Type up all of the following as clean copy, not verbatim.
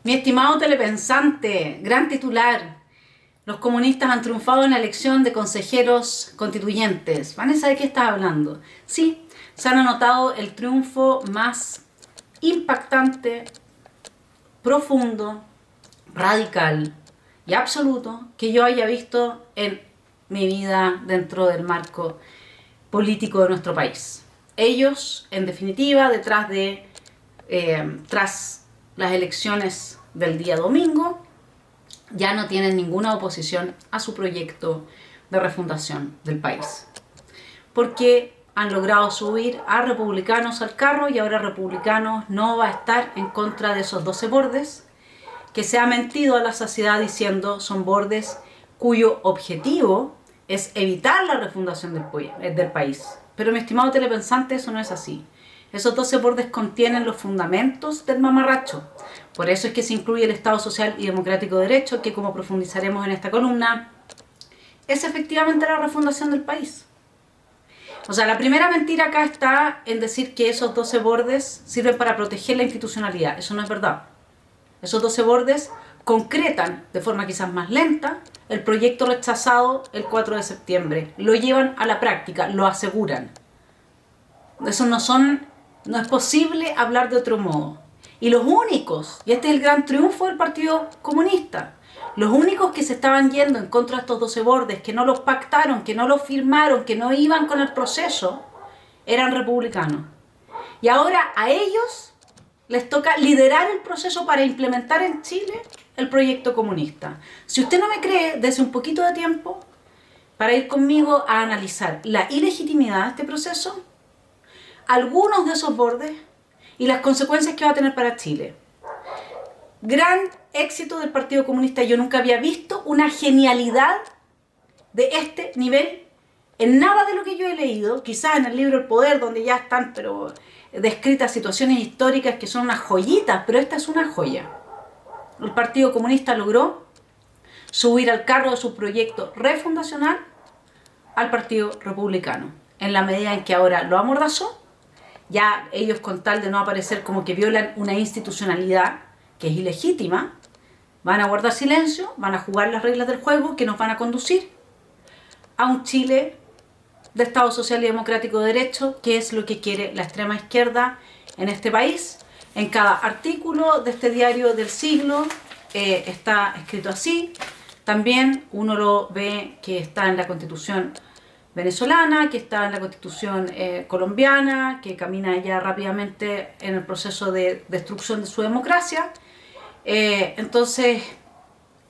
Mi estimado telepensante, gran titular, los comunistas han triunfado en la elección de consejeros constituyentes. Vanessa, ¿de qué estás hablando? Sí, se han anotado el triunfo más impactante, profundo, radical y absoluto que yo haya visto en mi vida dentro del marco político de nuestro país. Ellos, en definitiva, tras las elecciones del día domingo, ya no tienen ninguna oposición a su proyecto de refundación del país. Porque han logrado subir a republicanos al carro y ahora republicanos no va a estar en contra de esos 12 bordes que se ha mentido a la sociedad diciendo son bordes cuyo objetivo es evitar la refundación del país. Pero mi estimado telepensante, eso no es así. Esos 12 bordes contienen los fundamentos del mamarracho. Por eso es que se incluye el Estado Social y Democrático de Derecho, que como profundizaremos en esta columna, es efectivamente la refundación del país. O sea, la primera mentira acá está en decir que esos 12 bordes sirven para proteger la institucionalidad. Eso no es verdad. Esos 12 bordes concretan, de forma quizás más lenta, el proyecto rechazado el 4 de septiembre. Lo llevan a la práctica, lo aseguran. Eso no es posible hablar de otro modo. Y los únicos, y este es el gran triunfo del Partido Comunista, los únicos que se estaban yendo en contra de estos 12 bordes, que no los pactaron, que no los firmaron, que no iban con el proceso, eran republicanos. Y ahora a ellos les toca liderar el proceso para implementar en Chile el proyecto comunista. Si usted no me cree, dése un poquito de tiempo para ir conmigo a analizar la ilegitimidad de este proceso, algunos de esos bordes y las consecuencias que va a tener para Chile. Gran éxito del Partido Comunista. Yo nunca había visto una genialidad de este nivel en nada de lo que yo he leído, quizás en el libro El Poder, donde ya están descritas situaciones históricas que son unas joyitas, pero esta es una joya. El Partido Comunista logró subir al carro de su proyecto refundacional al Partido Republicano, en la medida en que ahora lo amordazó. Ya ellos, con tal de no aparecer como que violan una institucionalidad que es ilegítima, van a guardar silencio, van a jugar las reglas del juego que nos van a conducir a un Chile de Estado Social y Democrático de Derecho, que es lo que quiere la extrema izquierda en este país. En cada artículo de este diario del siglo está escrito así. También uno lo ve que está en la Constitución venezolana, que está en la Constitución colombiana, que camina ya rápidamente en el proceso de destrucción de su democracia. Entonces,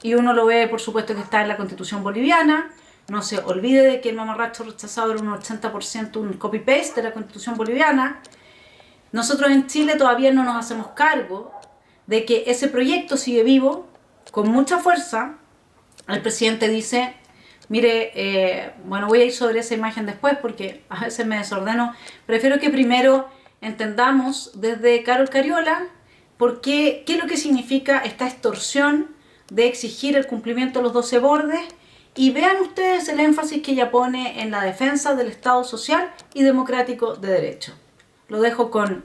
y uno lo ve, por supuesto, que está en la Constitución boliviana. No se olvide de que el mamarracho rechazado era un 80% un copy-paste de la Constitución boliviana. Nosotros en Chile todavía no nos hacemos cargo de que ese proyecto sigue vivo, con mucha fuerza. El presidente dice: mire, bueno, voy a ir sobre esa imagen después porque a veces me desordeno. Prefiero que primero entendamos desde Carol Cariola qué es lo que significa esta extorsión de exigir el cumplimiento de los 12 bordes, y vean ustedes el énfasis que ella pone en la defensa del Estado Social y Democrático de Derecho. Lo dejo con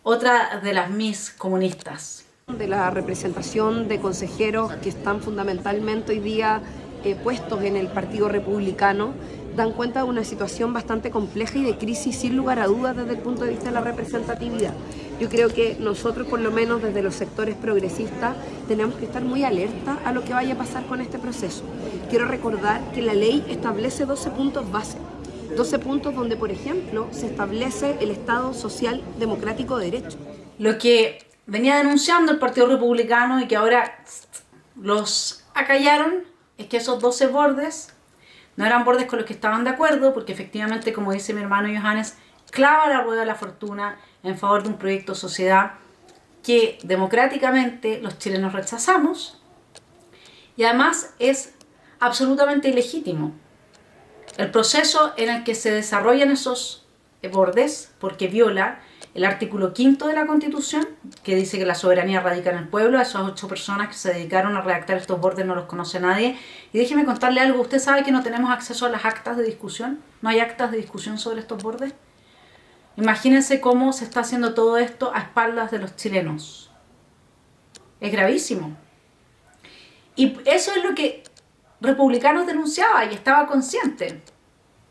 otra de las Miss comunistas. De la representación de consejeros que están fundamentalmente hoy día puestos en el Partido Republicano, dan cuenta de una situación bastante compleja y de crisis, sin lugar a dudas, desde el punto de vista de la representatividad. Yo creo que nosotros, por lo menos desde los sectores progresistas, tenemos que estar muy alerta a lo que vaya a pasar con este proceso. Quiero recordar que la ley establece 12 puntos base. 12 puntos donde, por ejemplo, se establece el Estado social democrático de derecho. Lo que venía denunciando el Partido Republicano y que ahora los acallaron es que esos 12 bordes no eran bordes con los que estaban de acuerdo, porque efectivamente, como dice mi hermano Johannes, clava la rueda de la fortuna en favor de un proyecto de sociedad que democráticamente los chilenos rechazamos, y además es absolutamente ilegítimo el proceso en el que se desarrollan esos bordes, porque viola el artículo 5 de la Constitución, que dice que la soberanía radica en el pueblo. A esas 8 personas que se dedicaron a redactar estos bordes no los conoce nadie. Y déjeme contarle algo, ¿usted sabe que no tenemos acceso a las actas de discusión? ¿No hay actas de discusión sobre estos bordes? Imagínense cómo se está haciendo todo esto a espaldas de los chilenos. Es gravísimo. Y eso es lo que Republicanos denunciaba y estaba consciente,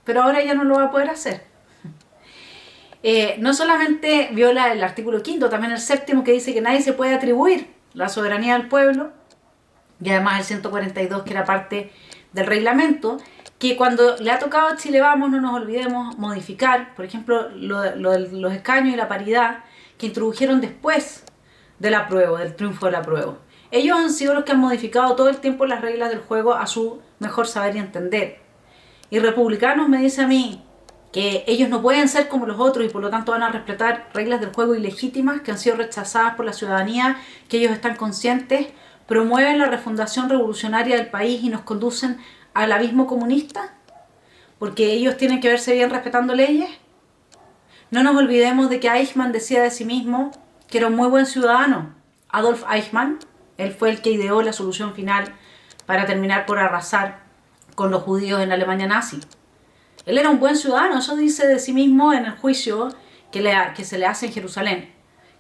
pero ahora ya no lo va a poder hacer. No solamente viola el artículo 5, también el 7º, que dice que nadie se puede atribuir la soberanía del pueblo, y además el 142, que era parte del reglamento, que cuando le ha tocado a Chile Vamos, no nos olvidemos modificar, por ejemplo, lo de los escaños y la paridad, que introdujeron después del apruebo, del triunfo del apruebo. Ellos han sido los que han modificado todo el tiempo las reglas del juego a su mejor saber y entender. Y Republicanos me dice a mí que ellos no pueden ser como los otros y por lo tanto van a respetar reglas del juego ilegítimas que han sido rechazadas por la ciudadanía, que ellos están conscientes, promueven la refundación revolucionaria del país y nos conducen al abismo comunista, porque ellos tienen que verse bien respetando leyes. No nos olvidemos de que Eichmann decía de sí mismo que era un muy buen ciudadano. Adolf Eichmann, él fue el que ideó la solución final para terminar por arrasar con los judíos en la Alemania nazi. Él era un buen ciudadano, eso dice de sí mismo en el juicio que se le hace en Jerusalén,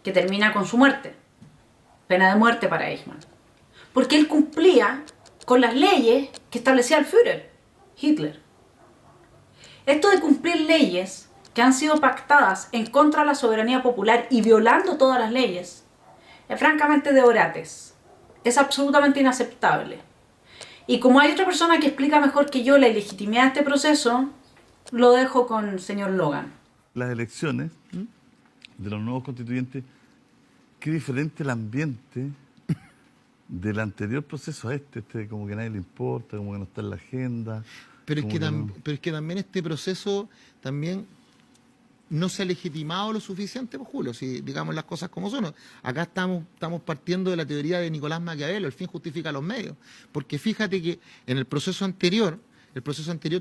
que termina con su muerte, pena de muerte para Eichmann. Porque él cumplía con las leyes que establecía el Führer, Hitler. Esto de cumplir leyes que han sido pactadas en contra de la soberanía popular y violando todas las leyes, es francamente de orates. Es absolutamente inaceptable. Y como hay otra persona que explica mejor que yo la ilegitimidad de este proceso, lo dejo con el señor Logan. Las elecciones de los nuevos constituyentes, qué diferente el ambiente del anterior proceso a este como que a nadie le importa, como que no está en la agenda. Pero es que también este proceso también no se ha legitimado lo suficiente, pues, Julio, si digamos las cosas como son. Acá estamos partiendo de la teoría de Nicolás Maquiavelo, el fin justifica los medios, porque fíjate que en el proceso anterior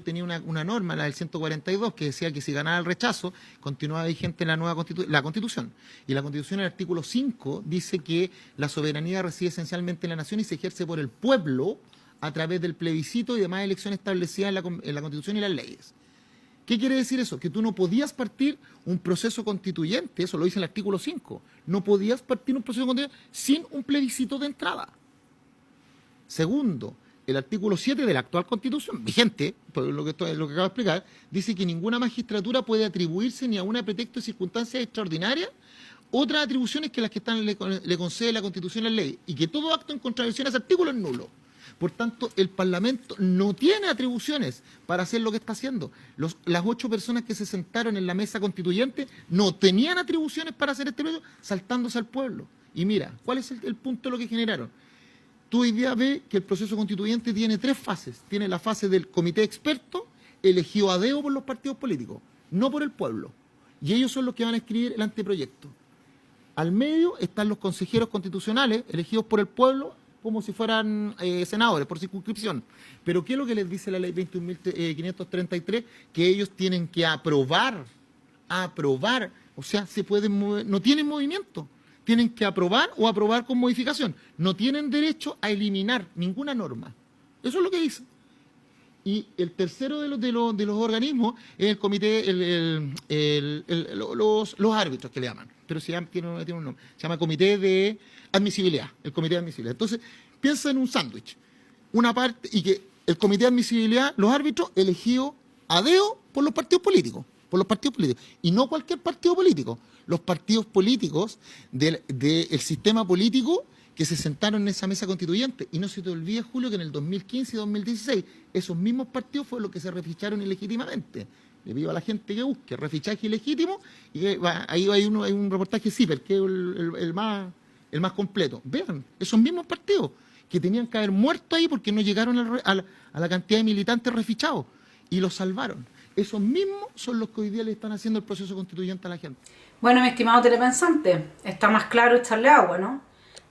tenía una norma, la del 142, que decía que si ganaba el rechazo, continuaba vigente la nueva la Constitución. Y la Constitución, en el artículo 5, dice que la soberanía reside esencialmente en la nación y se ejerce por el pueblo a través del plebiscito y demás elecciones establecidas en la Constitución y las leyes. ¿Qué quiere decir eso? Que tú no podías partir un proceso constituyente, eso lo dice el artículo 5, no podías partir un proceso constituyente sin un plebiscito de entrada. Segundo, el artículo 7 de la actual Constitución, vigente, por lo que acabo de explicar, dice que ninguna magistratura puede atribuirse ni a un pretexto de circunstancias extraordinarias otras atribuciones que las que le concede la Constitución y la ley, y que todo acto en contravención a ese artículo es nulo. Por tanto, el Parlamento no tiene atribuciones para hacer lo que está haciendo. Las 8 personas que se sentaron en la mesa constituyente no tenían atribuciones para hacer este proceso, saltándose al pueblo. Y mira, ¿cuál es el punto de lo que generaron? Tú hoy día ves que el proceso constituyente tiene 3 fases. Tiene la fase del comité experto, elegido a dedo por los partidos políticos, no por el pueblo. Y ellos son los que van a escribir el anteproyecto. Al medio están los consejeros constitucionales, elegidos por el pueblo, como si fueran senadores, por circunscripción. Pero ¿qué es lo que les dice la ley 21.533? Que ellos tienen que aprobar, o sea, se pueden mover, no tienen movimiento, tienen que aprobar o aprobar con modificación. No tienen derecho a eliminar ninguna norma. Eso es lo que dice. Y el tercero de los organismos es el comité, los árbitros que le llaman, pero tiene un nombre, se llama comité de admisibilidad, el comité de admisibilidad. Entonces, piensa en un sándwich, una parte, y que el comité de admisibilidad, los árbitros elegidos a dedo por los partidos políticos, y no cualquier partido político, los partidos políticos del sistema político que se sentaron en esa mesa constituyente. Y no se te olvide, Julio, que en el 2015 y 2016 esos mismos partidos fueron los que se reficharon ilegítimamente. Le pido a la gente que busque refichaje ilegítimo y ahí hay un reportaje CIPER, que es el más completo. Vean, esos mismos partidos que tenían que haber muerto ahí porque no llegaron a la cantidad de militantes refichados y los salvaron. Esos mismos son los que hoy día le están haciendo el proceso constituyente a la gente. Bueno, mi estimado telepensante, está más claro echarle agua, ¿no?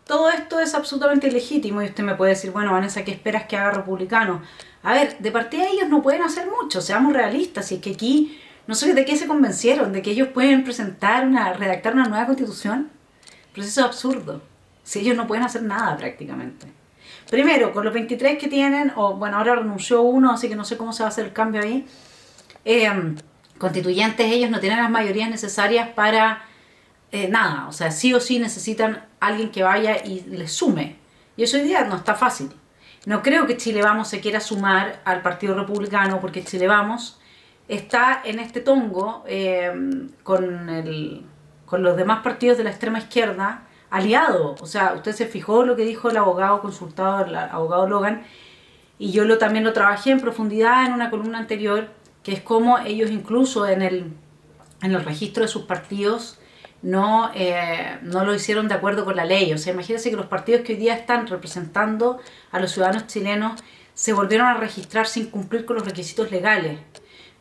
Todo esto es absolutamente ilegítimo y usted me puede decir, bueno, Vanessa, ¿qué esperas que haga Republicano? A ver, de partida ellos no pueden hacer mucho, seamos realistas, y es que aquí, no sé de qué se convencieron, de que ellos pueden redactar una nueva constitución. El proceso es absurdo, si ellos no pueden hacer nada prácticamente. Primero, con los 23 que tienen, o bueno, ahora renunció uno, así que no sé cómo se va a hacer el cambio ahí, constituyentes ellos no tienen las mayorías necesarias para nada, o sea, sí o sí necesitan alguien que vaya y les sume, y eso hoy día no está fácil. No creo que Chile Vamos se quiera sumar al Partido Republicano, porque Chile Vamos está en este tongo con los demás partidos de la extrema izquierda aliado. O sea, usted se fijó lo que dijo el abogado consultado, el abogado Logan, y yo también lo trabajé en profundidad en una columna anterior, que es como ellos incluso en el registro de sus partidos no lo hicieron de acuerdo con la ley. O sea, imagínense que los partidos que hoy día están representando a los ciudadanos chilenos se volvieron a registrar sin cumplir con los requisitos legales.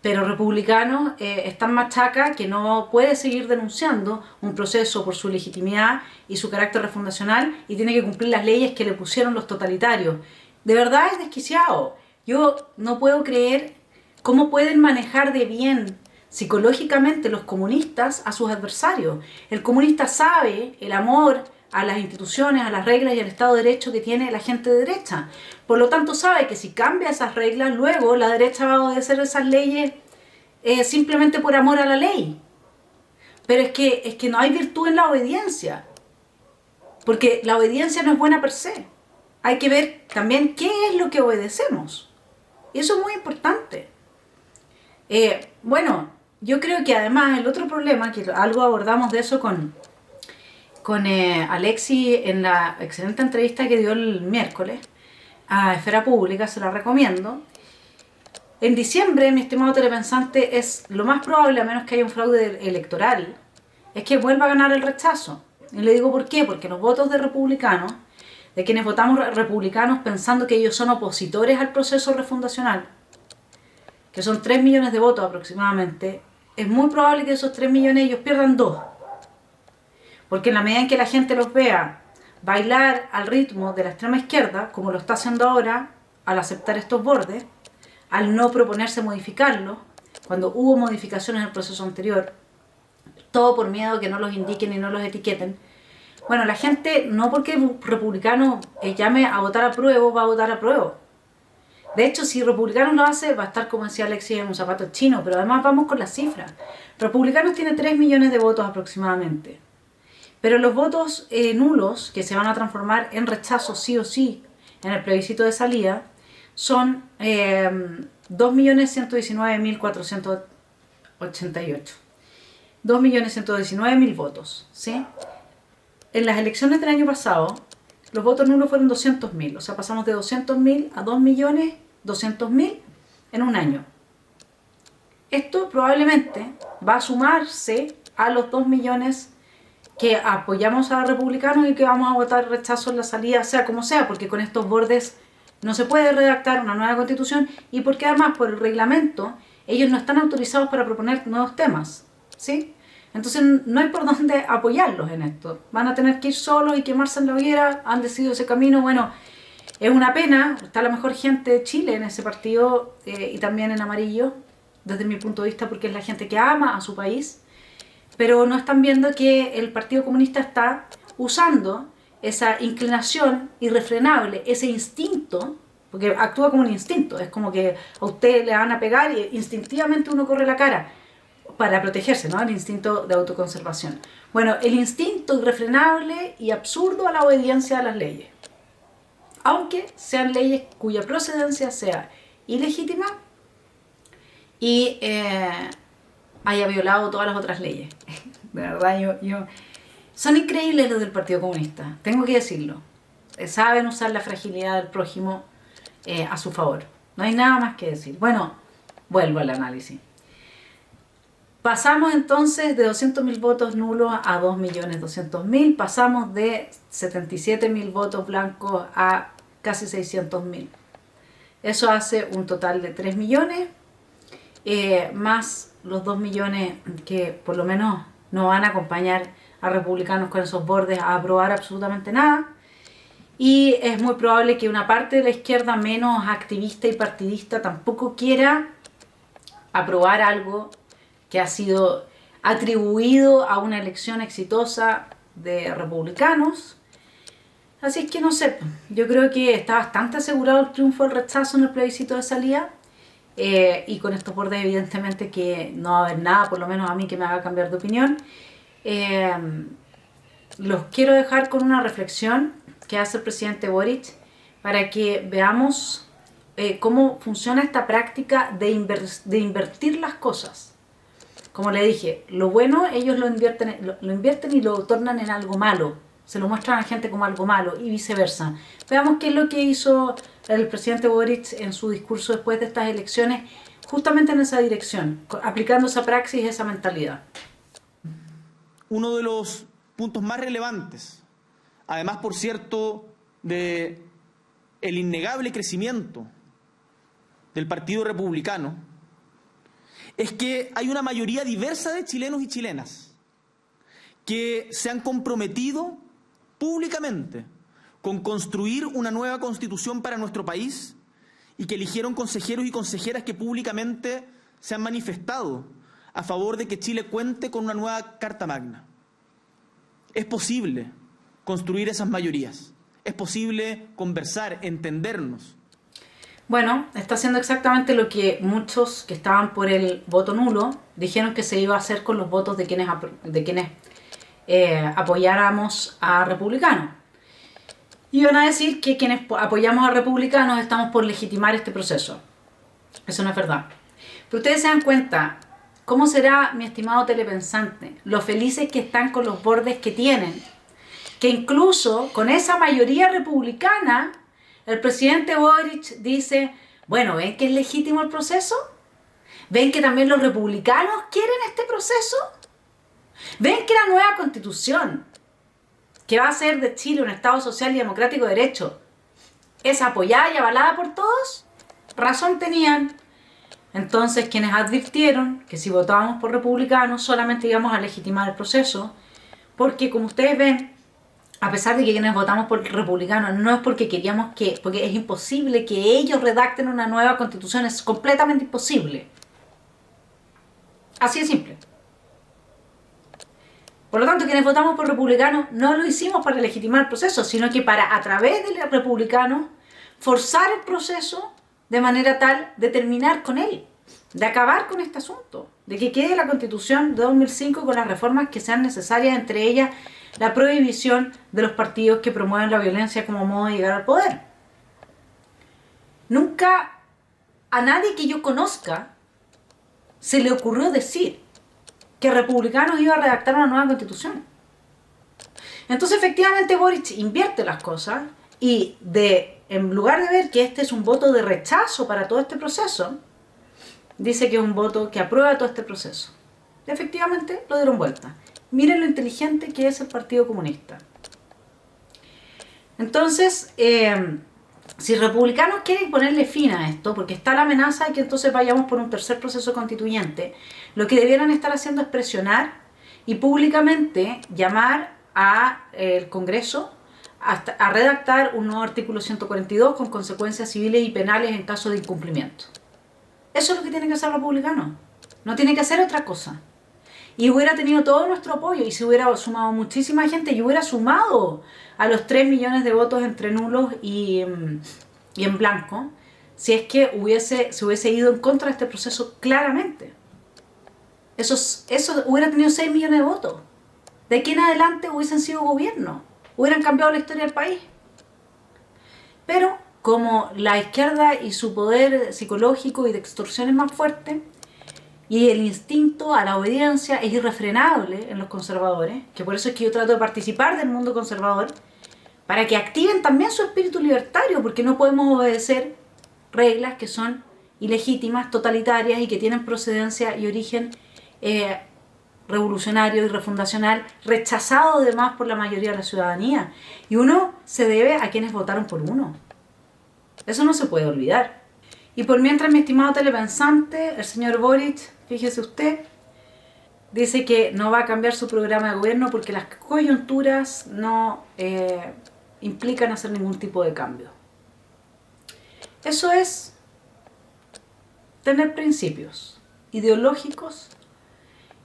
Pero Republicanos es tan machaca que no puede seguir denunciando un proceso por su legitimidad y su carácter refundacional y tiene que cumplir las leyes que le pusieron los totalitarios. De verdad es desquiciado. Yo no puedo creer cómo pueden manejar de bien psicológicamente los comunistas a sus adversarios. El comunista sabe el amor a las instituciones, a las reglas y al Estado de Derecho que tiene la gente de derecha. Por lo tanto sabe que si cambia esas reglas, luego la derecha va a obedecer esas leyes simplemente por amor a la ley. Pero es que no hay virtud en la obediencia, porque la obediencia no es buena per se. Hay que ver también qué es lo que obedecemos. Y eso es muy importante. Bueno, yo creo que además el otro problema, que algo abordamos de eso con Alexis en la excelente entrevista que dio el miércoles a Esfera Pública, se la recomiendo. En diciembre, mi estimado telepensante, es lo más probable, a menos que haya un fraude electoral, es que vuelva a ganar el rechazo. Y le digo por qué, porque los votos de republicanos, de quienes votamos republicanos pensando que ellos son opositores al proceso refundacional, que son 3 millones de votos aproximadamente, es muy probable que esos 3 millones ellos pierdan 2. Porque en la medida en que la gente los vea bailar al ritmo de la extrema izquierda, como lo está haciendo ahora, al aceptar estos bordes, al no proponerse modificarlos, cuando hubo modificaciones en el proceso anterior, todo por miedo a que no los indiquen y no los etiqueten. Bueno, la gente, no porque republicano llame a votar a prueba, va a votar a prueba. De hecho, si Republicanos lo hace, va a estar, como decía Alexis, en un zapato chino, pero además vamos con las cifras. Republicanos tiene 3 millones de votos aproximadamente. Pero los votos nulos, que se van a transformar en rechazo sí o sí en el plebiscito de salida, son 2.119.488. 2.119.000 votos, ¿sí? En las elecciones del año pasado, los votos nulos fueron 200.000, o sea, pasamos de 200.000 a 2.200.000 en un año. Esto probablemente va a sumarse a los 2 millones que apoyamos a los republicanos y que vamos a votar rechazo en la salida, sea como sea, porque con estos bordes no se puede redactar una nueva constitución y porque además por el reglamento ellos no están autorizados para proponer nuevos temas, ¿sí? Entonces no hay por dónde apoyarlos en esto. Van a tener que ir solos y quemarse en la hoguera, han decidido ese camino. Bueno, es una pena, está la mejor gente de Chile en ese partido y también en amarillo, desde mi punto de vista, porque es la gente que ama a su país, pero no están viendo que el Partido Comunista está usando esa inclinación irrefrenable, ese instinto, porque actúa como un instinto, es como que a usted le van a pegar y instintivamente uno corre la cara para protegerse, ¿no? El instinto de autoconservación. Bueno, el instinto irrefrenable y absurdo a la obediencia a las leyes, aunque sean leyes cuya procedencia sea ilegítima y haya violado todas las otras leyes. De verdad, son increíbles los del Partido Comunista, tengo que decirlo. Saben usar la fragilidad del prójimo a su favor. No hay nada más que decir. Bueno, vuelvo al análisis. Pasamos entonces de 200.000 votos nulos a 2.200.000, pasamos de 77.000 votos blancos a casi 600.000. Eso hace un total de 3 millones, más los 2 millones que por lo menos no van a acompañar a republicanos con esos bordes a aprobar absolutamente nada. Y es muy probable que una parte de la izquierda menos activista y partidista tampoco quiera aprobar algo que ha sido atribuido a una elección exitosa de republicanos. Así es que no sé, yo creo que está bastante asegurado el triunfo del rechazo en el plebiscito de salida, y con estos bordes evidentemente que no va a haber nada, por lo menos a mí, que me haga cambiar de opinión. Los quiero dejar con una reflexión que hace el presidente Boric para que veamos cómo funciona esta práctica de invertir las cosas. Como le dije, lo bueno ellos lo invierten y lo tornan en algo malo. Se lo muestran a la gente como algo malo y viceversa. Veamos qué es lo que hizo el presidente Boric en su discurso después de estas elecciones, justamente en esa dirección, aplicando esa praxis, esa mentalidad. Uno de los puntos más relevantes, además, por cierto, de el innegable crecimiento del Partido Republicano, es que hay una mayoría diversa de chilenos y chilenas que se han comprometido públicamente con construir una nueva constitución para nuestro país y que eligieron consejeros y consejeras que públicamente se han manifestado a favor de que Chile cuente con una nueva Carta Magna. Es posible construir esas mayorías, es posible conversar, entendernos. Bueno, está haciendo exactamente lo que muchos que estaban por el voto nulo dijeron que se iba a hacer con los votos de quienes apoyáramos a republicanos. Iban a decir que quienes apoyamos a republicanos estamos por legitimar este proceso. Eso no es verdad. Pero ustedes se dan cuenta, ¿cómo será, mi estimado telepensante, lo felices que están con los bordes que tienen? Que incluso con esa mayoría republicana, el presidente Boric dice, bueno, ¿ven que es legítimo el proceso? ¿Ven que también los republicanos quieren este proceso? ¿Ven que la nueva constitución, que va a hacer de Chile un Estado social y democrático de derecho, es apoyada y avalada por todos? Razón tenían. Entonces, quienes advirtieron que si votábamos por republicanos solamente íbamos a legitimar el proceso, porque como ustedes ven, a pesar de que quienes votamos por republicanos no es porque queríamos porque es imposible que ellos redacten una nueva constitución, es completamente imposible. Así de simple. Por lo tanto, quienes votamos por republicanos no lo hicimos para legitimar el proceso, sino que para, a través de los republicanos, forzar el proceso de manera tal de terminar con él, de acabar con este asunto, de que quede la Constitución de 2005 con las reformas que sean necesarias, entre ellas la prohibición de los partidos que promueven la violencia como modo de llegar al poder. Nunca a nadie que yo conozca se le ocurrió decir que republicanos iba a redactar una nueva constitución. Entonces, efectivamente, Boric invierte las cosas y en lugar de ver que este es un voto de rechazo para todo este proceso, dice que es un voto que aprueba todo este proceso. Efectivamente, lo dieron vuelta. Miren lo inteligente que es el Partido Comunista. Entonces, si republicanos quieren ponerle fin a esto, porque está la amenaza de que entonces vayamos por un tercer proceso constituyente, lo que debieran estar haciendo es presionar y públicamente llamar al Congreso a redactar un nuevo artículo 142 con consecuencias civiles y penales en caso de incumplimiento. Eso es lo que tienen que hacer los republicanos. No tienen que hacer otra cosa. Y hubiera tenido todo nuestro apoyo y se hubiera sumado muchísima gente y hubiera sumado a los 3 millones de votos entre nulos y en blanco si es que se hubiese ido en contra de este proceso claramente. Eso hubiera tenido 6 millones de votos. De aquí en adelante hubiesen sido gobierno, hubieran cambiado la historia del país. Pero como la izquierda y su poder psicológico y de extorsión es más fuerte, y el instinto a la obediencia es irrefrenable en los conservadores, que por eso es que yo trato de participar del mundo conservador, para que activen también su espíritu libertario, porque no podemos obedecer reglas que son ilegítimas, totalitarias y que tienen procedencia y origen revolucionario y refundacional, rechazado además por la mayoría de la ciudadanía. Y uno se debe a quienes votaron por uno. Eso no se puede olvidar. Y por mientras, mi estimado telepensante, el señor Boric, fíjese usted, dice que no va a cambiar su programa de gobierno porque las coyunturas no implican hacer ningún tipo de cambio. Eso es tener principios ideológicos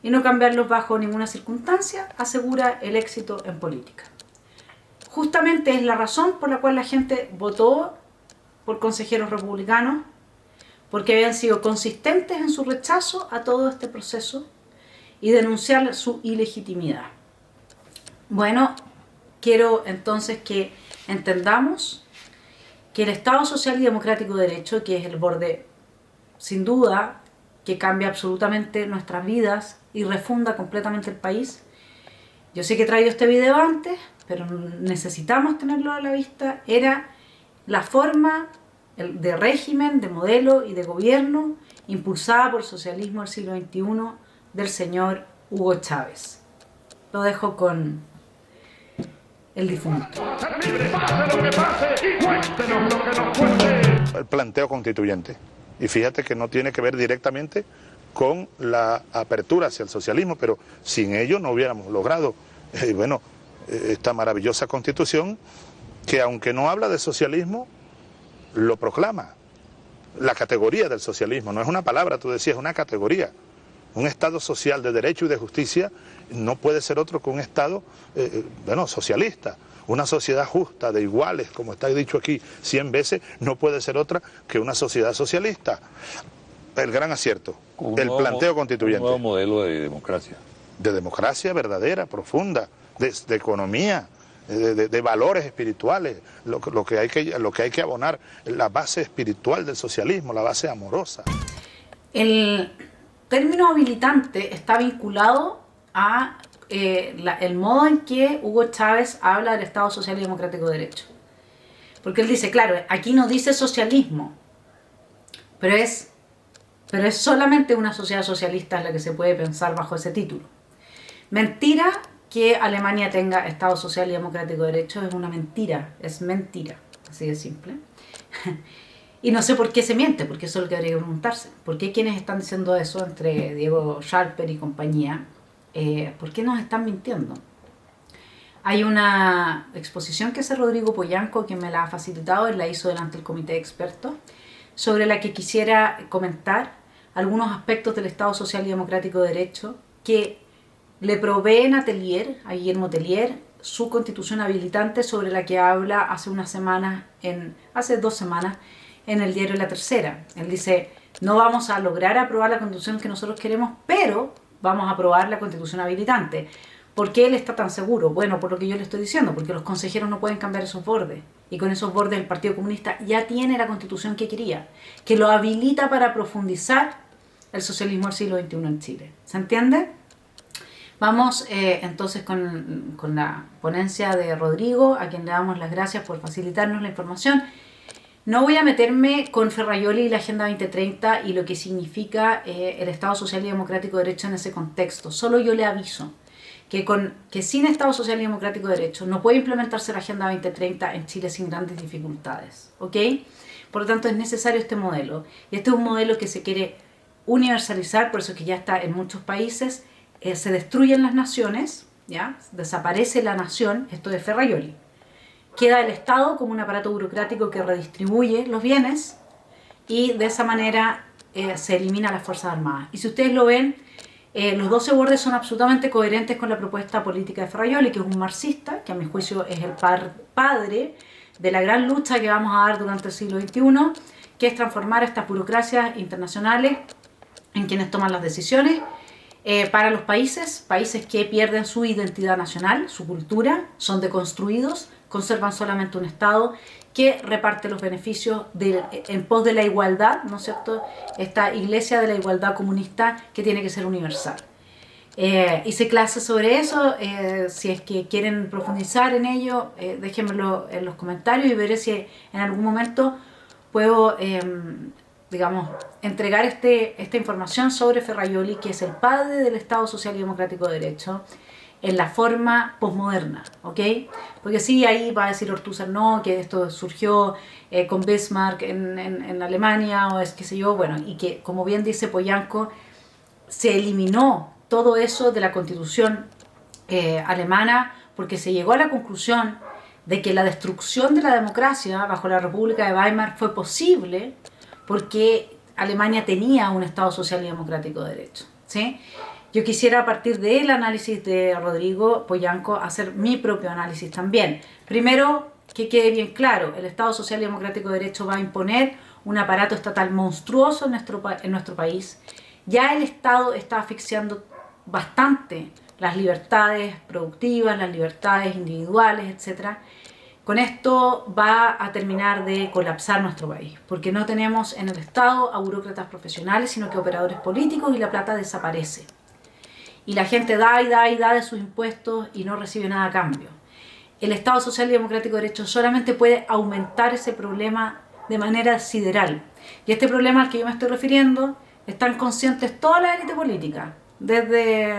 y no cambiarlos bajo ninguna circunstancia asegura el éxito en política. Justamente es la razón por la cual la gente votó por consejeros republicanos, porque habían sido consistentes en su rechazo a todo este proceso y denunciar su ilegitimidad. Bueno, quiero entonces que entendamos que el Estado Social y Democrático de Derecho, que es el borde, sin duda, que cambia absolutamente nuestras vidas y refunda completamente el país. Yo sé que he traído este video antes, pero necesitamos tenerlo a la vista. Era la forma de régimen, de modelo y de gobierno impulsada por el socialismo del siglo XXI del señor Hugo Chávez. Lo dejo con el difunto. El planteo constituyente. Y fíjate que no tiene que ver directamente con la apertura hacia el socialismo, pero sin ello no hubiéramos logrado, esta maravillosa constitución que, aunque no habla de socialismo, lo proclama. La categoría del socialismo, no es una palabra, tú decías, es una categoría. Un Estado social de derecho y de justicia no puede ser otro que un Estado, socialista. Una sociedad justa, de iguales, como está dicho aquí 100 veces, no puede ser otra que una sociedad socialista. El gran acierto, el planteo constituyente. Un nuevo modelo de democracia. De democracia verdadera, profunda, de economía, de valores espirituales, lo que hay que abonar, la base espiritual del socialismo, la base amorosa. El término habilitante está vinculado a el modo en que Hugo Chávez habla del Estado Social y Democrático de Derecho. Porque él dice, claro, aquí no dice socialismo, pero es solamente una sociedad socialista en la que se puede pensar bajo ese título. Mentira que Alemania tenga Estado Social y Democrático de Derecho, es una mentira, así de simple. Y no sé por qué se miente, porque eso es lo que habría que preguntarse. ¿Por qué quienes están diciendo eso, entre Diego Schalper y compañía, por qué nos están mintiendo? Hay una exposición que hace Rodrigo Poyanco, que me la ha facilitado, él la hizo delante del comité de expertos, sobre la que quisiera comentar algunos aspectos del Estado Social y Democrático de Derecho que le proveen a Guillermo Tellier, su constitución habilitante, sobre la que habla hace 2 semanas en el diario La Tercera. Él dice, no vamos a lograr aprobar la constitución que nosotros queremos, pero vamos a aprobar la constitución habilitante. ¿Por qué él está tan seguro? Bueno, por lo que yo le estoy diciendo, porque los consejeros no pueden cambiar esos bordes. Y con esos bordes el Partido Comunista ya tiene la constitución que quería, que lo habilita para profundizar el socialismo del siglo XXI en Chile. ¿Se entiende? Vamos entonces con la ponencia de Rodrigo, a quien le damos las gracias por facilitarnos la información. No voy a meterme con Ferrajoli y la Agenda 2030 y lo que significa el Estado Social y Democrático de Derecho en ese contexto. Solo yo le aviso que sin Estado Social y Democrático de Derecho no puede implementarse la Agenda 2030 en Chile sin grandes dificultades. ¿Ok? Por lo tanto, es necesario este modelo. Y este es un modelo que se quiere universalizar, por eso es que ya está en muchos países. Se destruyen las naciones, ¿ya? Desaparece la nación, esto de Ferrajoli. Queda el Estado como un aparato burocrático que redistribuye los bienes y de esa manera se elimina las Fuerzas Armadas. Y si ustedes lo ven, los 12 bordes son absolutamente coherentes con la propuesta política de Ferrajoli, que es un marxista, que a mi juicio es el padre de la gran lucha que vamos a dar durante el siglo XXI, que es transformar estas burocracias internacionales en quienes toman las decisiones para los países que pierden su identidad nacional, su cultura, son deconstruidos, conservan solamente un Estado que reparte los beneficios en pos de la igualdad, ¿no es cierto? Esta iglesia de la igualdad comunista que tiene que ser universal. Hice clases sobre eso, si es que quieren profundizar en ello, déjenmelo en los comentarios y veré si en algún momento puedo digamos, entregar esta información sobre Ferrajoli, que es el padre del Estado Social y Democrático de Derecho, en la forma posmoderna, ¿ok? Porque sí, ahí va a decir Ortúzar, no, que esto surgió con Bismarck en Alemania, o es qué sé yo, bueno, y que, como bien dice Poyanco, se eliminó todo eso de la Constitución alemana porque se llegó a la conclusión de que la destrucción de la democracia bajo la República de Weimar fue posible porque Alemania tenía un Estado social y democrático de derecho, ¿sí? Yo quisiera, a partir del análisis de Rodrigo Poyanco, hacer mi propio análisis también. Primero, que quede bien claro, el Estado social y democrático de derecho va a imponer un aparato estatal monstruoso en nuestro país. Ya el Estado está asfixiando bastante las libertades productivas, las libertades individuales, etc. Con esto va a terminar de colapsar nuestro país, porque no tenemos en el Estado a burócratas profesionales, sino que operadores políticos, y la plata desaparece. Y la gente da y da y da de sus impuestos y no recibe nada a cambio. El Estado Social y Democrático de Derecho solamente puede aumentar ese problema de manera sideral. Y este problema al que yo me estoy refiriendo están conscientes toda la élite política, desde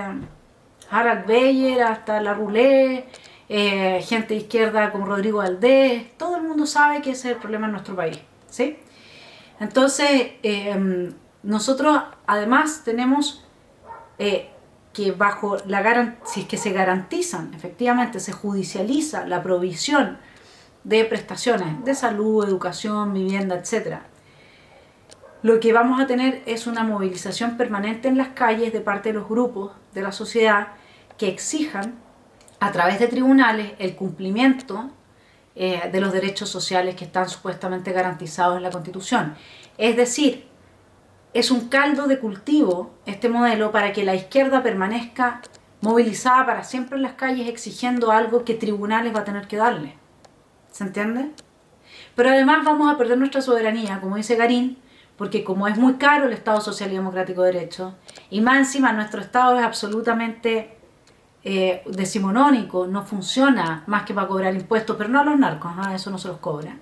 Harald Beyer hasta La Roulette, gente de izquierda como Rodrigo Valdés. Todo el mundo sabe que ese es el problema en nuestro país, ¿sí? Entonces, nosotros además tenemos que bajo si es que se garantizan, efectivamente se judicializa la provisión de prestaciones de salud, educación, vivienda, etc., lo que vamos a tener es una movilización permanente en las calles de parte de los grupos de la sociedad que exijan a través de tribunales el cumplimiento de los derechos sociales que están supuestamente garantizados en la Constitución. Es decir, es un caldo de cultivo este modelo para que la izquierda permanezca movilizada para siempre en las calles exigiendo algo que tribunales va a tener que darle. ¿Se entiende? Pero además vamos a perder nuestra soberanía, como dice Garín, porque como es muy caro el Estado Social y Democrático de Derecho, y más encima nuestro Estado es absolutamente decimonónico, no funciona más que para cobrar impuestos, pero no a los narcos, eso no se los cobra,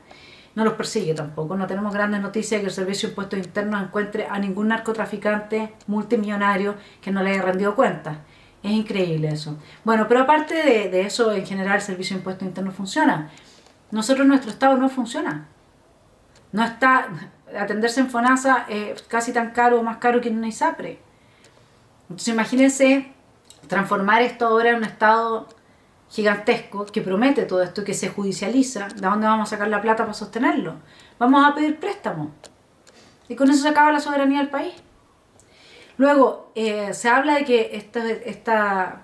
no los persigue tampoco. No tenemos grandes noticias de que el Servicio de Impuestos Internos encuentre a ningún narcotraficante multimillonario que no le haya rendido cuentas. Es increíble eso. Bueno, pero aparte de eso, en general el Servicio de Impuestos Internos funciona. Nuestro Estado no funciona. No está, atenderse en FONASA es casi tan caro o más caro que en una ISAPRE. Entonces imagínense transformar esto ahora en un Estado gigantesco que promete todo esto, que se judicializa. ¿De dónde vamos a sacar la plata para sostenerlo? Vamos a pedir préstamos. Y con eso se acaba la soberanía del país. Luego, se habla de que esta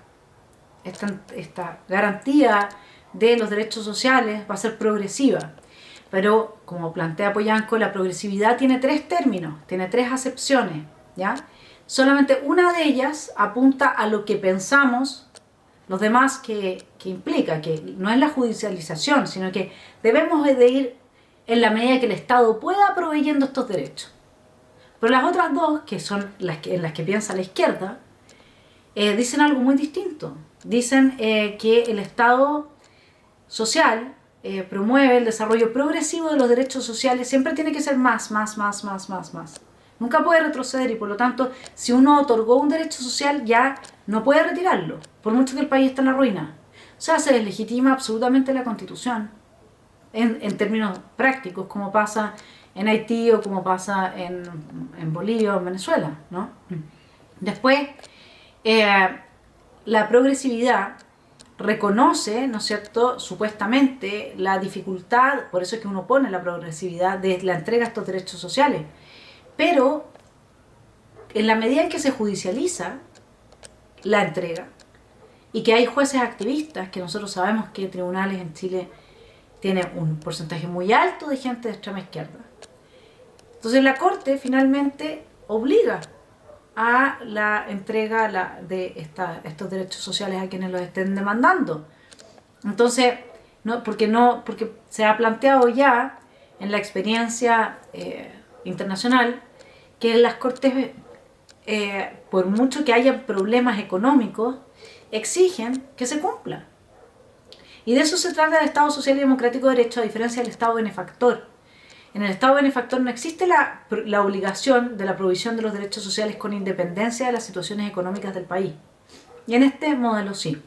garantía de los derechos sociales va a ser progresiva. Pero, como plantea Poyanco, la progresividad tiene 3 términos, tiene 3 acepciones, ¿ya? Solamente una de ellas apunta a lo que pensamos los demás que implica, que no es la judicialización, sino que debemos de ir en la medida que el Estado pueda proveyendo estos derechos. Pero las otras 2, que son en las que piensa la izquierda, dicen algo muy distinto. Dicen que el Estado social promueve el desarrollo progresivo de los derechos sociales, siempre tiene que ser más. Nunca puede retroceder y por lo tanto, si uno otorgó un derecho social ya no puede retirarlo, por mucho que el país esté en la ruina. O sea, se deslegitima absolutamente la Constitución en términos prácticos, como pasa en Haití o como pasa en Bolivia o en Venezuela, ¿no? Después, la progresividad reconoce, ¿no es cierto?, supuestamente la dificultad, por eso es que uno pone la progresividad de la entrega de estos derechos sociales. Pero, en la medida en que se judicializa la entrega y que hay jueces activistas, que nosotros sabemos que tribunales en Chile tienen un porcentaje muy alto de gente de extrema izquierda, entonces la Corte finalmente obliga a la entrega de estos derechos sociales a quienes los estén demandando. Entonces, porque se ha planteado ya en la experiencia internacional que las Cortes, por mucho que haya problemas económicos, exigen que se cumpla. Y de eso se trata el Estado Social y Democrático de Derecho, a diferencia del Estado benefactor. En el Estado benefactor no existe la obligación de la provisión de los derechos sociales con independencia de las situaciones económicas del país. Y en este modelo sí.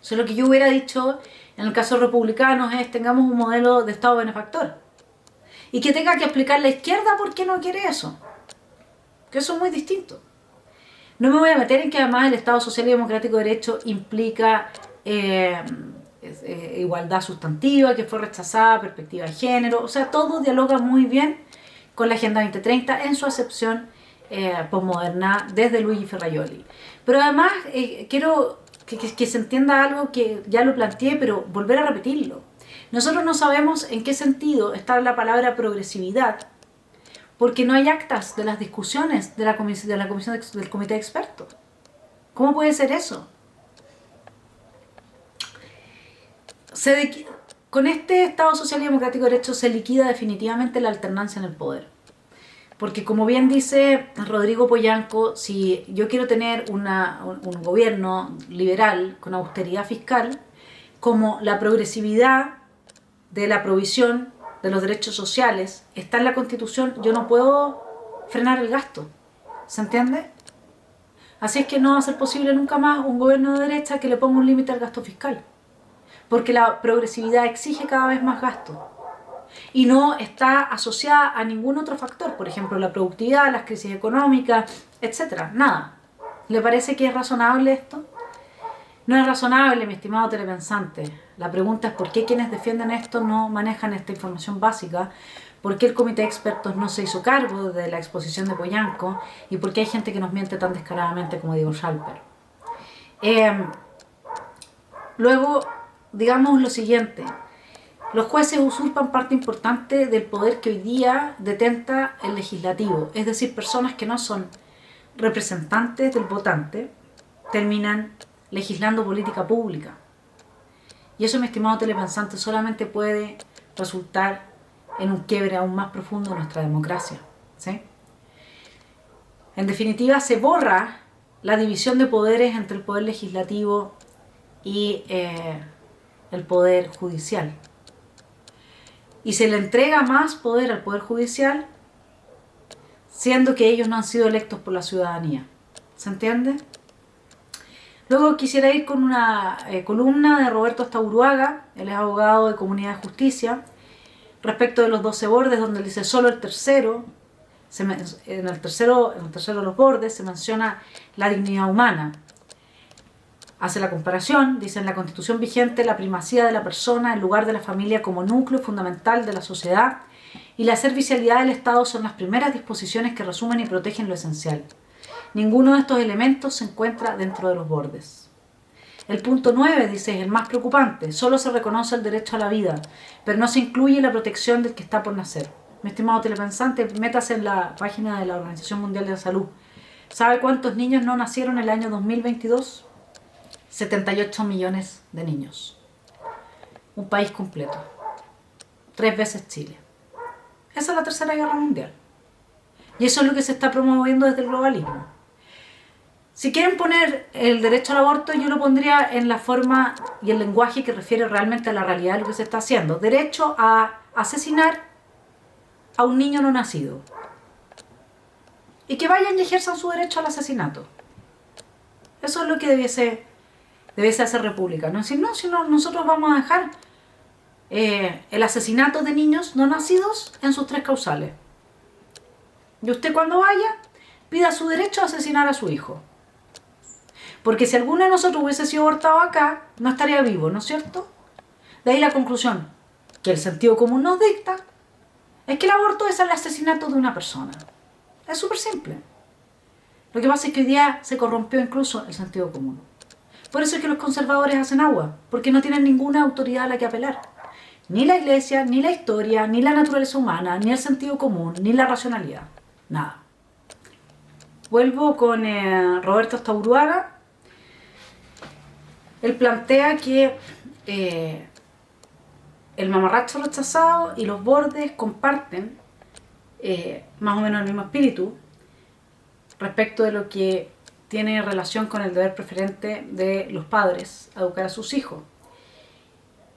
Eso es lo que yo hubiera dicho en el caso republicano, es tengamos un modelo de Estado benefactor. Y que tenga que explicar la izquierda por qué no quiere eso. Que eso es muy distinto. No me voy a meter en que además el Estado social y democrático de derecho implica igualdad sustantiva, que fue rechazada, perspectiva de género, o sea, todo dialoga muy bien con la Agenda 2030 en su acepción posmoderna desde Luigi Ferrajoli. Pero además quiero que se entienda algo que ya lo planteé, pero volver a repetirlo. Nosotros no sabemos en qué sentido está la palabra progresividad, porque no hay actas de las discusiones de la comisión del comité de expertos. ¿Cómo puede ser eso? Con este Estado social y democrático de derecho se liquida definitivamente la alternancia en el poder. Porque como bien dice Rodrigo Poyanco, si yo quiero tener un gobierno liberal con austeridad fiscal, como la progresividad de la provisión de los derechos sociales está en la Constitución, yo no puedo frenar el gasto. ¿Se entiende? Así es que no va a ser posible nunca más un gobierno de derecha que le ponga un límite al gasto fiscal. Porque la progresividad exige cada vez más gasto. Y no está asociada a ningún otro factor, por ejemplo, la productividad, las crisis económicas, etc. Nada. ¿Le parece que es razonable esto? No es razonable, mi estimado telepensante. La pregunta es por qué quienes defienden esto no manejan esta información básica, por qué el comité de expertos no se hizo cargo de la exposición de Poyanco y por qué hay gente que nos miente tan descaradamente como Diego Schalper. Luego, digamos lo siguiente. Los jueces usurpan parte importante del poder que hoy día detenta el legislativo, es decir, personas que no son representantes del votante terminan legislando política pública. Y eso, mi estimado telepensante, solamente puede resultar en un quiebre aún más profundo de nuestra democracia. ¿Sí? En definitiva, se borra la división de poderes entre el poder legislativo y el poder judicial. Y se le entrega más poder al poder judicial, siendo que ellos no han sido electos por la ciudadanía. ¿Se entiende? Luego quisiera ir con una columna de Roberto Astauruaga, él es abogado de Comunidad de Justicia, respecto de los 12 bordes, donde él dice solo el tercero, en el tercero de los bordes se menciona la dignidad humana. Hace la comparación, dice en la Constitución vigente la primacía de la persona en lugar de la familia como núcleo fundamental de la sociedad y la servicialidad del Estado son las primeras disposiciones que resumen y protegen lo esencial. Ninguno de estos elementos se encuentra dentro de los bordes. El punto 9, dice, es el más preocupante. Solo se reconoce el derecho a la vida, pero no se incluye la protección del que está por nacer. Mi estimado telepensante, métase en la página de la Organización Mundial de la Salud. ¿Sabe cuántos niños no nacieron en el año 2022? 78 millones de niños. Un país completo. 3 veces Chile. Esa es la Tercera Guerra Mundial. Y eso es lo que se está promoviendo desde el globalismo. Si quieren poner el derecho al aborto, yo lo pondría en la forma y el lenguaje que refiere realmente a la realidad de lo que se está haciendo. Derecho a asesinar a un niño no nacido. Y que vayan y ejerzan su derecho al asesinato. Eso es lo que debiese hacer República. No decir, no, si no, nosotros vamos a dejar el asesinato de niños no nacidos en sus 3 causales. Y usted cuando vaya, pida su derecho a asesinar a su hijo. Porque si alguno de nosotros hubiese sido abortado acá, no estaría vivo, ¿no es cierto? De ahí la conclusión que el sentido común nos dicta es que el aborto es el asesinato de una persona. Es súper simple. Lo que pasa es que hoy día se corrompió incluso el sentido común. Por eso es que los conservadores hacen agua, porque no tienen ninguna autoridad a la que apelar. Ni la iglesia, ni la historia, ni la naturaleza humana, ni el sentido común, ni la racionalidad. Nada. Vuelvo con Roberto Astauruaga. Él plantea que el mamarracho rechazado y los bordes comparten más o menos el mismo espíritu respecto de lo que tiene relación con el deber preferente de los padres a educar a sus hijos.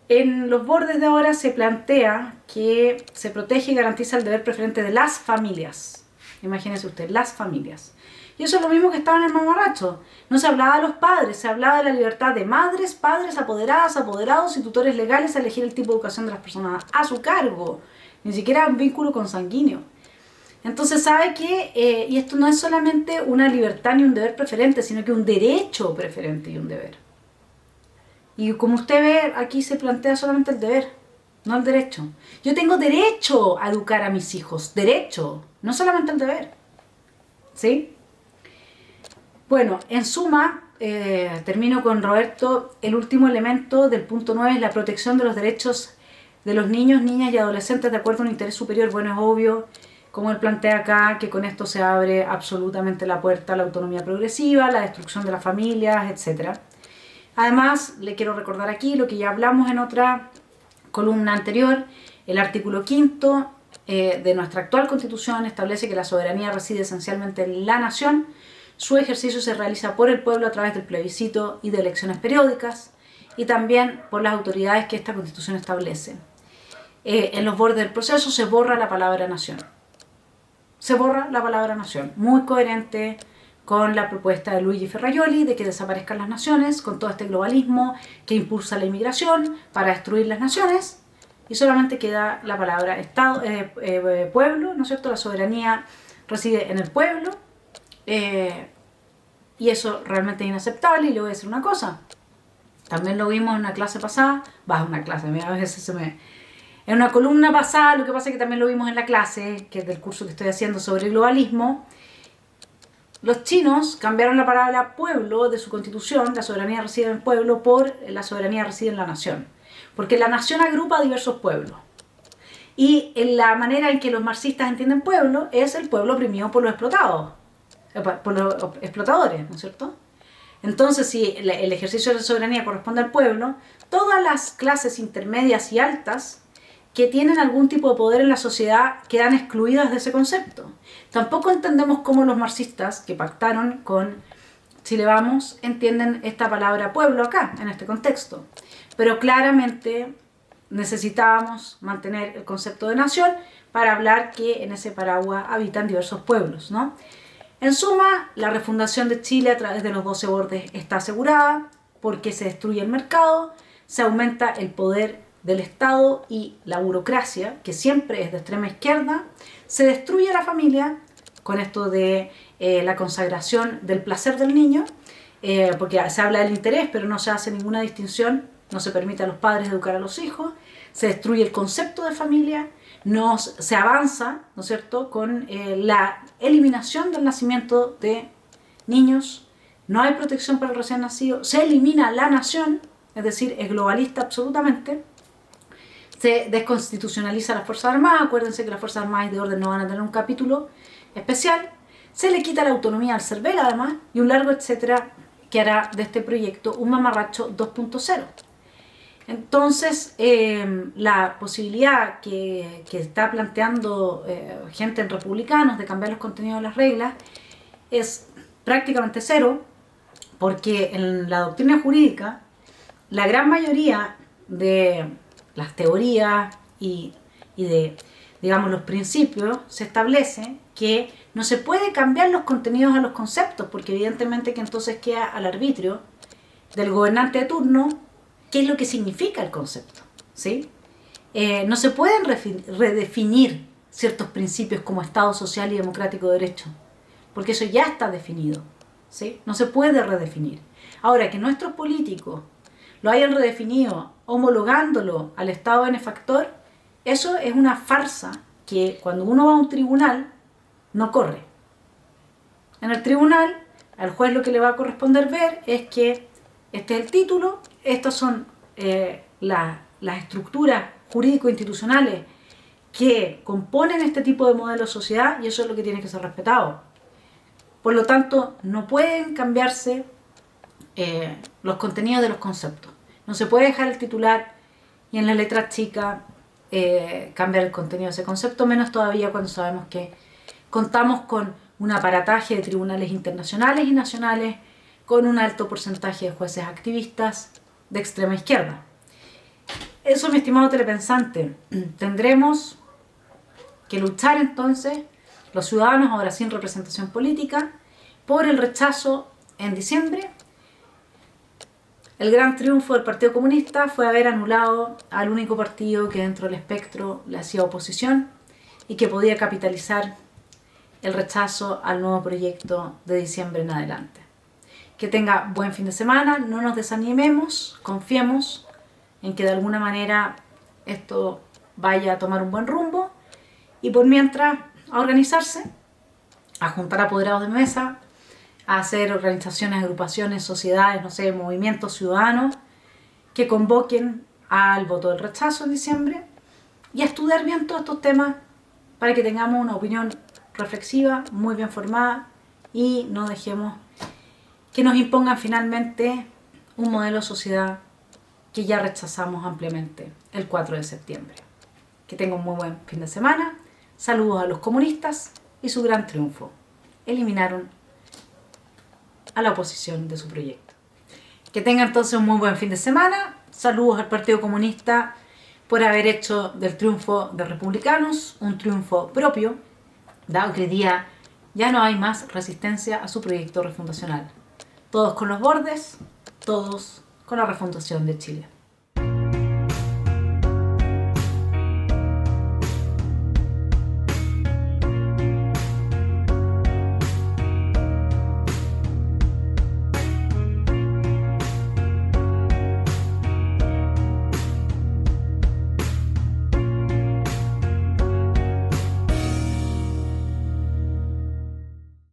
En los bordes de ahora se plantea que se protege y garantiza el deber preferente de las familias. Imagínense usted, las familias. Y eso es lo mismo que estaba en el mamarracho. No se hablaba de los padres, se hablaba de la libertad de madres, padres, apoderadas, apoderados y tutores legales a elegir el tipo de educación de las personas a su cargo. Ni siquiera un vínculo consanguíneo. Entonces, ¿sabe qué? Y esto no es solamente una libertad ni un deber preferente, sino que un derecho preferente y un deber. Y como usted ve, aquí se plantea solamente el deber, no el derecho. Yo tengo derecho a educar a mis hijos, derecho, no solamente el deber. ¿Sí? Bueno, en suma, termino con Roberto, el último elemento del punto 9 es la protección de los derechos de los niños, niñas y adolescentes de acuerdo a un interés superior. Bueno, es obvio, como él plantea acá, que con esto se abre absolutamente la puerta a la autonomía progresiva, la destrucción de las familias, etc. Además, le quiero recordar aquí lo que ya hablamos en otra columna anterior, el artículo 5 de nuestra actual Constitución establece que la soberanía reside esencialmente en la nación, su ejercicio se realiza por el pueblo a través del plebiscito y de elecciones periódicas y también por las autoridades que esta Constitución establece. En los bordes del proceso se borra la palabra nación. Se borra la palabra nación, muy coherente con la propuesta de Luigi Ferrajoli de que desaparezcan las naciones, con todo este globalismo que impulsa la inmigración para destruir las naciones, y solamente queda la palabra Estado, pueblo, ¿no es cierto? La soberanía reside en el pueblo, y eso realmente es inaceptable. Y le voy a decir una cosa, también lo vimos en una clase pasada, a veces se me... En una columna pasada, lo que pasa es que también lo vimos en la clase, que es del curso que estoy haciendo sobre el globalismo. Los chinos cambiaron la palabra pueblo de su constitución, la soberanía reside en el pueblo, por la soberanía reside en la nación. Porque la nación agrupa a diversos pueblos. Y en la manera en que los marxistas entienden pueblo es el pueblo oprimido por los explotados, por los explotadores, ¿no es cierto? Entonces, si el ejercicio de la soberanía corresponde al pueblo, todas las clases intermedias y altas que tienen algún tipo de poder en la sociedad quedan excluidas de ese concepto. Tampoco entendemos cómo los marxistas que pactaron con Chile Vamos entienden esta palabra pueblo acá, en este contexto. Pero claramente necesitábamos mantener el concepto de nación para hablar que en ese paraguas habitan diversos pueblos, ¿no? En suma, la refundación de Chile a través de los 12 bordes está asegurada porque se destruye el mercado, se aumenta el poder del Estado y la burocracia, que siempre es de extrema izquierda, se destruye la familia con esto de la consagración del placer del niño, porque se habla del interés, pero no se hace ninguna distinción, no se permite a los padres educar a los hijos, se destruye el concepto de familia, se avanza, ¿no es cierto?, con la eliminación del nacimiento de niños, no hay protección para el recién nacido, se elimina la nación, es decir, es globalista absolutamente. Se desconstitucionaliza las Fuerzas Armadas, acuérdense que las Fuerzas Armadas y de orden no van a tener un capítulo especial, se le quita la autonomía al CERVEL además, y un largo etcétera que hará de este proyecto un mamarracho 2.0. Entonces, la posibilidad que está planteando gente en Republicanos de cambiar los contenidos de las reglas es prácticamente cero, porque en la doctrina jurídica, la gran mayoría de las teorías y de, digamos, los principios, se establece que no se puede cambiar los contenidos a los conceptos, porque evidentemente que entonces queda al arbitrio del gobernante de turno qué es lo que significa el concepto, ¿sí? No se pueden redefinir ciertos principios como Estado social y democrático de derecho, porque eso ya está definido, ¿sí? No se puede redefinir. Ahora, que nuestros políticos lo hayan redefinido homologándolo al Estado benefactor, eso es una farsa que cuando uno va a un tribunal no corre. En el tribunal, al juez lo que le va a corresponder ver es que este es el título, estas son las estructuras jurídico-institucionales que componen este tipo de modelo de sociedad, y eso es lo que tiene que ser respetado. Por lo tanto, no pueden cambiarse los contenidos de los conceptos. No se puede dejar el titular y en la letra chica cambiar el contenido de ese concepto, menos todavía cuando sabemos que contamos con un aparataje de tribunales internacionales y nacionales con un alto porcentaje de jueces activistas de extrema izquierda. Eso, mi estimado telepensante, tendremos que luchar entonces, los ciudadanos ahora sin representación política, por el rechazo en diciembre. El gran triunfo del Partido Comunista fue haber anulado al único partido que dentro del espectro le hacía oposición y que podía capitalizar el rechazo al nuevo proyecto de diciembre en adelante. Que tenga buen fin de semana, no nos desanimemos, confiemos en que de alguna manera esto vaya a tomar un buen rumbo y por mientras a organizarse, a juntar apoderados de mesa, a hacer organizaciones, agrupaciones, sociedades, no sé, movimientos ciudadanos que convoquen al voto del rechazo en diciembre y a estudiar bien todos estos temas para que tengamos una opinión reflexiva, muy bien formada y no dejemos que nos impongan finalmente un modelo de sociedad que ya rechazamos ampliamente el 4 de septiembre. Que tengan un muy buen fin de semana. Saludos a los comunistas y su gran triunfo. Eliminaron a la oposición de su proyecto. Que tengan entonces un muy buen fin de semana. Saludos al Partido Comunista por haber hecho del triunfo de republicanos un triunfo propio, dado que hoy día ya no hay más resistencia a su proyecto refundacional. Todos con los bordes, todos con la refundación de Chile.